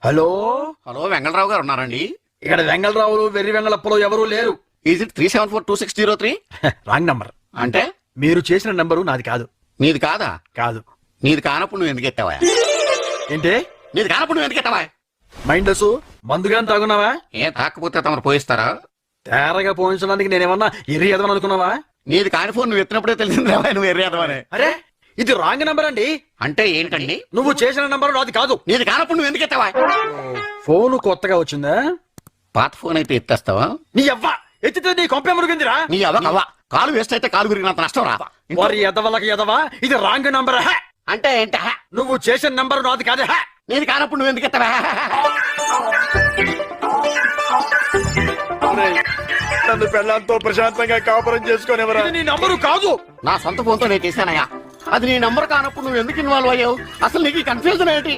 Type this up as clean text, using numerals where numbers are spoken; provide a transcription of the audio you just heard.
Hello hello Vengala Rao గారు ఉన్నారండి? ఇక్కడ వెంగళరావులు వెర్రి వెంగళప్పలు ఎవరూ లేరు. Is it 3742603? Wrong number. అంటే మీరు చేసిన నంబరు నాది కాదు. నీది కాదా? కాదు. నీది కానప్పుడు నువ్వు ఎందుకు ఎత్తావా? ఏంటి నీది కానప్పుడు నువ్వు ఎందుకు ఎత్తావా? మైండ్లెస్ మందుగా తాగున్నావా? ఏ తాకపోతే తమరు పోయిస్తారా? తేరగా పోయించడానికి నేనేమన్నా ఎర్రి ఎదవని అనుకున్నావా? నీది కాని ఫోన్ నువ్వు ఎత్తినప్పుడే తెలిసిందా నువ్వు ఎర్రేదవనే? అరే ఇది రాంగ్ నంబర్ అండి. అంటే ఏంటండి? నువ్వు చేసిన నంబరు నాది కాదు. నీది కానప్పుడు నువ్వు ఎందుకు ఎత్తావా? ఫోన్ కొత్తగా వచ్చిందా? పాత ఫోన్ అయితే ఎత్తేస్తావా? నీ అవ్వ ఎత్తితే నీ కొంపే మురిగిందిరా. నీ అవ్వ కాలు వేస్ట్ అయితే కాలు విరిగినంత నష్టం రా. వారి ఎదవలకి ఎదవా ఇది రాంగ్ నంబర్. అంటే ఏంట? నువ్వు చేసిన నంబరు నాది కాదే. నీది కానప్పుడు నువ్వు ఎందుకు ఎత్తావా? నన్ను పెళ్ళంతో ప్రశాంతంగా కాపురం చేసుకునేవరా. నీ నంబరు కాదు. నా సొంత ఫోన్తో నేను చేశానయ్యా. అది నీ నంబర్ కానప్పుడు నువ్వు ఎందుకు ఇన్వాల్వ్ అయ్యావు? అసలు నీకు కన్ఫ్యూజన్ ఏంటి?